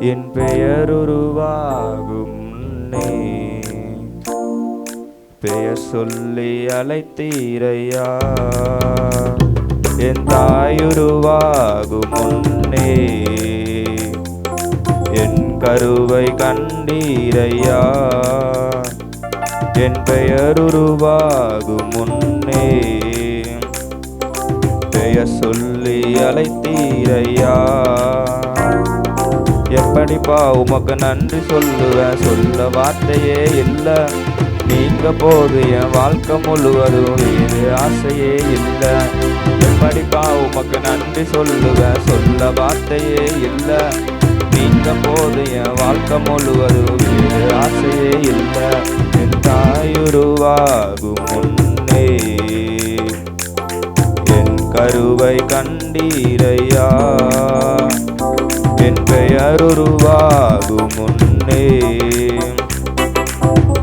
என் பெயர் உருவாகும் முன்னே பெயர் சொல்லி அழைத்தீரையா. என் தாயுருவாகும் முன்னே என் கருவை கண்டீரையா. என் பெயர் உருவாகும் முன்னே பெயர் சொல்லி அழைத்தீரையா. எப்படிப்பா உமக்கு நன்றி சொல்லுவேன், சொல்ல வார்த்தையே இல்லை. நீங்க போது என் வாழ்க்கை முழுவதும் வேறு ஆசையே இல்லை. எப்படிப்பா உமக்கு நன்றி சொல்லுவேன், சொல்ல வார்த்தையே இல்லை. நீங்க போது என் வாழ்க்கை முழுவதும் வேறு ஆசையே இல்லை. என் தாயுருவாகும் முன்னே என் கருவை கண்டீரையா. என் பெயர் உருவாகும் முன்னே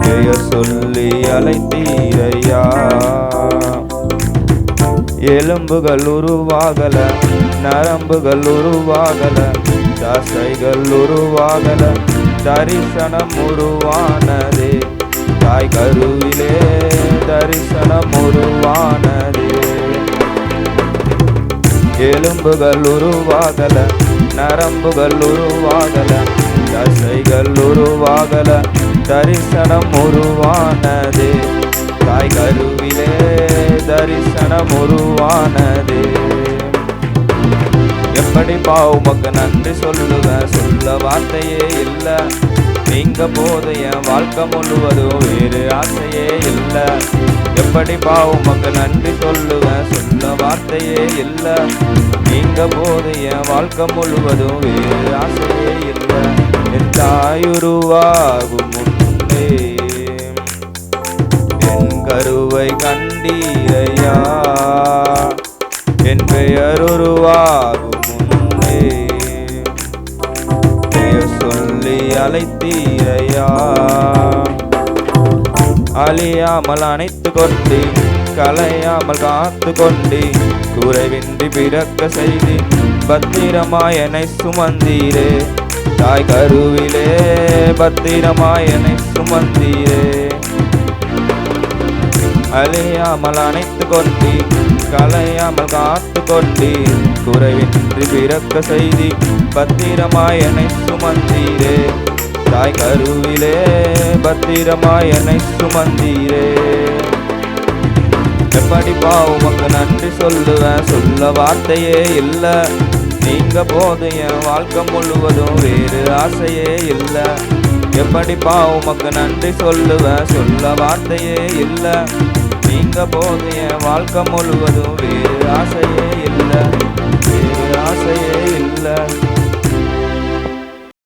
பெயர் சொல்லி அழைத்தீரையா. எலும்புகள் உருவாகல, நரம்புகள் உருவாகல, தசைகள் உருவாகல, தரிசனம் உருவானதே. தாய் கருவிலே தரிசனம் உருவானதே. எலும்புகள் உருவாகல, நரம்புகள் உருவாகல, தசைகள் உருவாகல, தரிசனம் உருவானதே. தாய் கருவிலே தரிசனம் உருவானதே. எப்படிப்பா உமக்கு நன்றி சொல்லுவேன், சொல்ல வார்த்தையே இல்லை. நீங்க போது என் வாழ்க்கை முழுவதும் வேறு ஆசையே இல்லை. எப்படிப்பா உமக்கு நன்றி சொல்லுவேன், சொல்ல வார்த்தையே இல்லை. நீங்க போது என் வாழ்க்கை முழுவதும் வேறு ஆசையே இல்லை. என் தாயுருவாகும் முன்னே என் கருவை கண்டீரையா. என் பெயர் உருவாகும் முன்னே பெயர் சொல்லி அழைத்தீரையா. அழியாமல் அணைத்து கொண்டு கலையாமல் காத்து கொண்டு குறைவின்றி பிறக்க செய்து பத்திரமாய் என்னை சுமந்தீரே. தாய் கருவிலே பத்திரமாய் என்னை சுமந்தீரே. அழியாமல் அணைத்து கொண்டு கலையாமல் காத்து கொண்டு குறைவின்றி பிறக்க செய்து பத்திரமாய் என்னை சுமந்தீரே. தாய் கருவிலே பத்திரமாய் என்னை சுமந்தீரே. எப்படிப்பா உமக்கு நன்றி சொல்லுவேன், சொல்ல வார்த்தையே இல்லை. நீங்க போது என் வாழ்க்கை முழுவதும் வேறு ஆசையே இல்லை. எப்படிப்பா உமக்கு நன்றி சொல்லுவேன், சொல்ல வார்த்தையே இல்லை. நீங்க போது என் வாழ்க்கை முழுவதும் வேறு ஆசையே இல்லை.